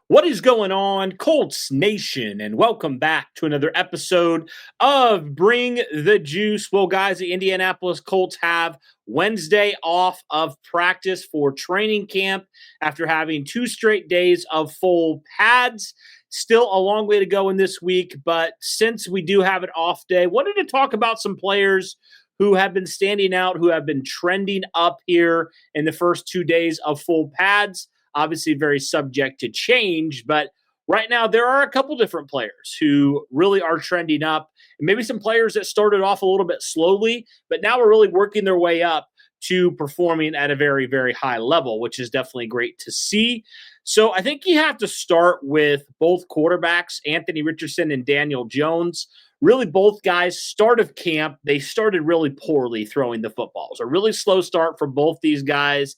What is going on, Colts Nation? And welcome back to another episode of Bring the Juice. Well, guys, the Indianapolis Colts have Wednesday off of practice for training camp after having 2 straight days of full pads. Still a long way to go in this week, but since we do have an off day, wanted to talk about some players who have been standing out, who have been trending up here in the first 2 days of full pads. Obviously, very subject to change, but right now there are a couple different players who really are trending up, and maybe some players that started off a little bit slowly, but now are really working their way up to performing at a very, very high level, which is definitely great to see. So I think you have to start with both quarterbacks, Anthony Richardson and Daniel Jones. Really, both guys, start of camp, they started really poorly throwing the footballs. A really slow start for both these guys.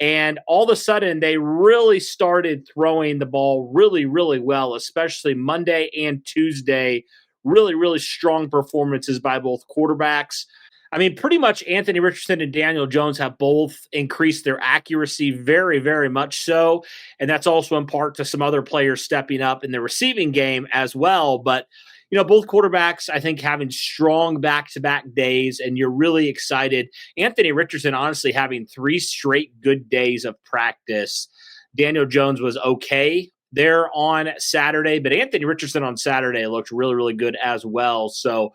And all of a sudden, they really started throwing the ball really, really well, especially Monday and Tuesday. Really, really strong performances by both quarterbacks. I mean, pretty much Anthony Richardson and Daniel Jones have both increased their accuracy very, very much so. And that's also in part to some other players stepping up in the receiving game as well. But both quarterbacks, I think, having strong back-to-back days, and you're really excited. Anthony Richardson, honestly, having 3 straight good days of practice. Daniel Jones was okay there on Saturday, but Anthony Richardson on Saturday looked really, really good as well. So,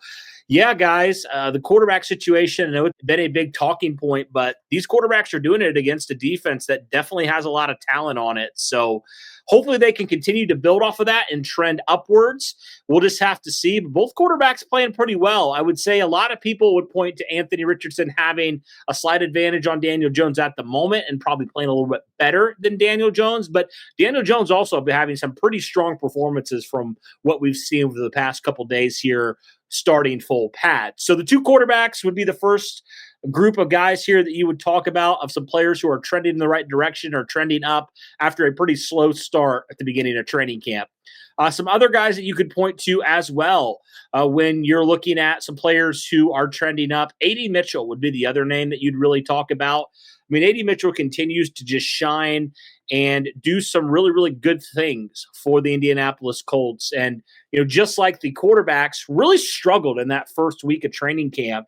yeah, guys, the quarterback situation, I know it's been a big talking point, but these quarterbacks are doing it against a defense that definitely has a lot of talent on it. So hopefully they can continue to build off of that and trend upwards. We'll just have to see. But both quarterbacks playing pretty well. I would say a lot of people would point to Anthony Richardson having a slight advantage on Daniel Jones at the moment and probably playing a little bit better than Daniel Jones. But Daniel Jones also been having some pretty strong performances from what we've seen over the past couple days here starting full pad. So the two quarterbacks would be the first group of guys here that you would talk about, of some players who are trending in the right direction or trending up after a pretty slow start at the beginning of training camp. Some other guys that you could point to as well when you're looking at some players who are trending up. A.D. Mitchell would be the other name that you'd really talk about. I mean, A.D. Mitchell continues to just shine and do some really, really good things for the Indianapolis Colts. And, just like the quarterbacks really struggled in that first week of training camp.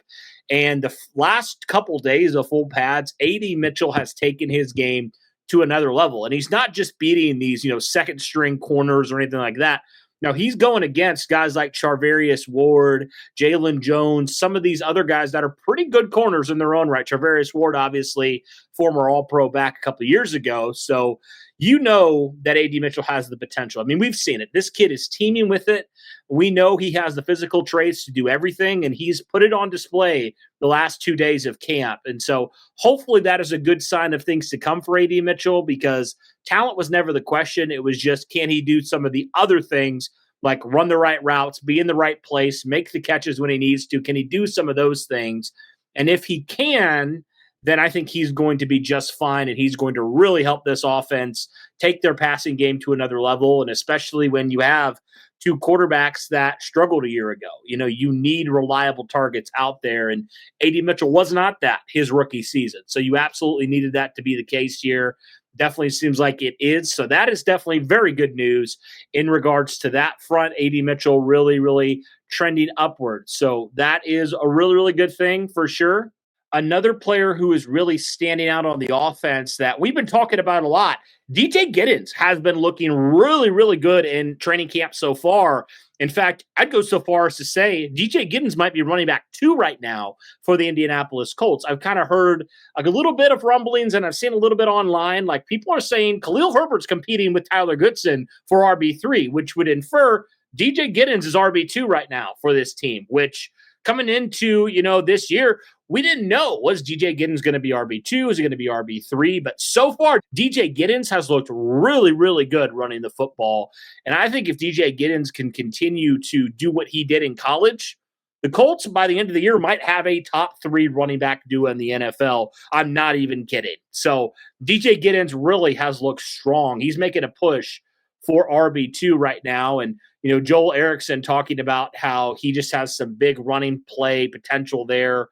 And the last couple days of full pads, A.D. Mitchell has taken his game to another level. And he's not just beating these, second string corners or anything like that. Now, he's going against guys like Charvarius Ward, Jalen Jones, some of these other guys that are pretty good corners in their own right. Charvarius Ward, obviously, former All-Pro back a couple of years ago. So that A.D. Mitchell has the potential. I mean, we've seen it. This kid is teaming with it. We know he has the physical traits to do everything, and he's put it on display the last 2 days of camp. And so hopefully that is a good sign of things to come for A.D. Mitchell, because talent was never the question. It was just, can he do some of the other things like run the right routes, be in the right place, make the catches when he needs to? Can he do some of those things? And if he can, then I think he's going to be just fine, and he's going to really help this offense take their passing game to another level, and especially when you have two quarterbacks that struggled a year ago. You need reliable targets out there, and A.D. Mitchell was not that his rookie season. So you absolutely needed that to be the case here. Definitely seems like it is. So that is definitely very good news in regards to that front. A.D. Mitchell really, really trending upwards. So that is a really, really good thing for sure. Another player who is really standing out on the offense that we've been talking about a lot, DJ Giddens has been looking really, really good in training camp so far. In fact, I'd go so far as to say DJ Giddens might be running back 2 right now for the Indianapolis Colts. I've kind of heard like a little bit of rumblings, and I've seen a little bit online. Like, people are saying Khalil Herbert's competing with Tyler Goodson for RB3, which would infer DJ Giddens is RB2 right now for this team, which coming into, this year, we didn't know, was DJ Giddens going to be RB2? Is he going to be RB3? But so far, DJ Giddens has looked really, really good running the football. And I think if DJ Giddens can continue to do what he did in college, the Colts, by the end of the year, might have a top 3 running back duo in the NFL. I'm not even kidding. So DJ Giddens really has looked strong. He's making a push for RB2 right now. And, Joel Erickson talking about how he just has some big running play potential there.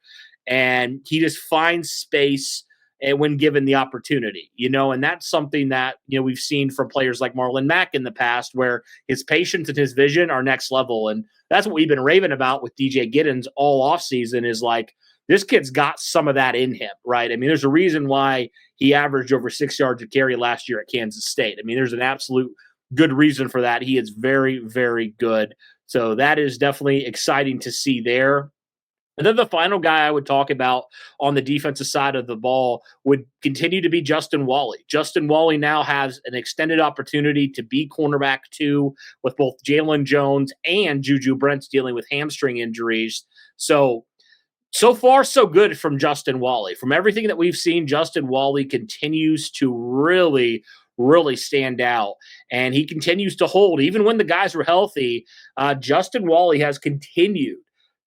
And he just finds space when given the opportunity, and that's something that, we've seen from players like Marlon Mack in the past, where his patience and his vision are next level. And that's what we've been raving about with DJ Giddens all offseason is like, this kid's got some of that in him, right? I mean, there's a reason why he averaged over 6 yards a carry last year at Kansas State. I mean, there's an absolute good reason for that. He is very, very good. So that is definitely exciting to see there. And then the final guy I would talk about on the defensive side of the ball would continue to be Justin Wally. Justin Wally now has an extended opportunity to be cornerback 2 with both Jalen Jones and Juju Brents dealing with hamstring injuries. So far, so good from Justin Wally. From everything that we've seen, Justin Wally continues to really, really stand out. And he continues to hold. Even when the guys were healthy, Justin Wally has continued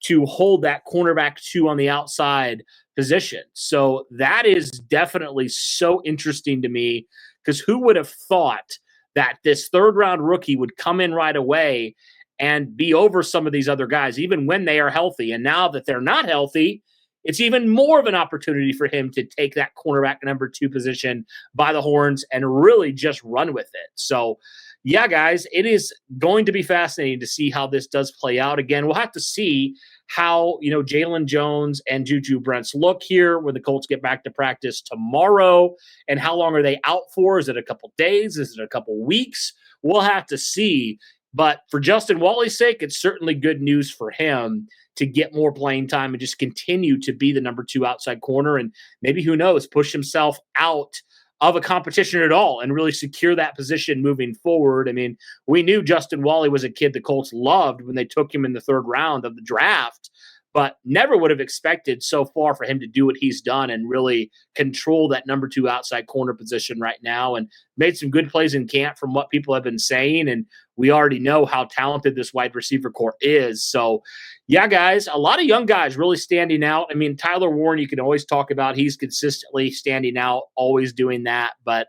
to hold that cornerback 2 on the outside position. So that is definitely so interesting to me, because who would have thought that this third-round rookie would come in right away and be over some of these other guys, even when they are healthy. And now that they're not healthy, it's even more of an opportunity for him to take that cornerback number 2 position by the horns and really just run with it. So, yeah, guys, it is going to be fascinating to see how this does play out. Again, we'll have to see how, Jalen Jones and Juju Brents look here when the Colts get back to practice tomorrow. And how long are they out for? Is it a couple days? Is it a couple weeks? We'll have to see. But for Justin Wally's sake, it's certainly good news for him to get more playing time and just continue to be the number 2 outside corner, and maybe, who knows, push himself out of a competition at all and really secure that position moving forward. I mean, we knew Justin Wally was a kid the Colts loved when they took him in the 3rd round of the draft, but never would have expected so far for him to do what he's done and really control that number 2 outside corner position right now, and made some good plays in camp from what people have been saying. And we already know how talented this wide receiver core is. So, yeah, guys, a lot of young guys really standing out. I mean, Tyler Warren, you can always talk about. He's consistently standing out, always doing that. But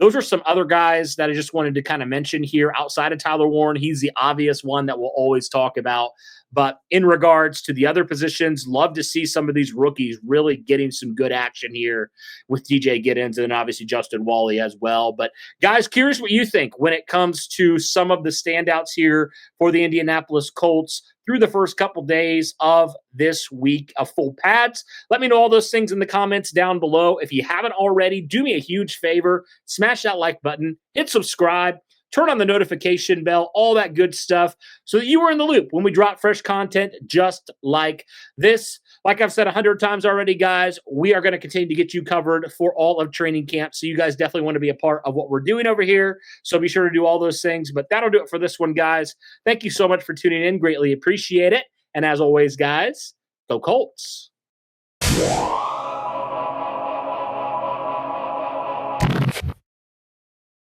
those are some other guys that I just wanted to kind of mention here outside of Tyler Warren. He's the obvious one that we'll always talk about. But in regards to the other positions, love to see some of these rookies really getting some good action here with DJ Giddens and then obviously Justin Wally as well. But guys, curious what you think when it comes to some of the standouts here for the Indianapolis Colts through the first couple days of this week of full pads. Let me know all those things in the comments down below. If you haven't already, do me a huge favor, smash that like button, hit subscribe, turn on the notification bell, all that good stuff, so that you are in the loop when we drop fresh content just like this. Like I've said 100 times already, guys, we are going to continue to get you covered for all of training camp. So you guys definitely want to be a part of what we're doing over here. So be sure to do all those things. But that'll do it for this one, guys. Thank you so much for tuning in. Greatly appreciate it. And as always, guys, go Colts.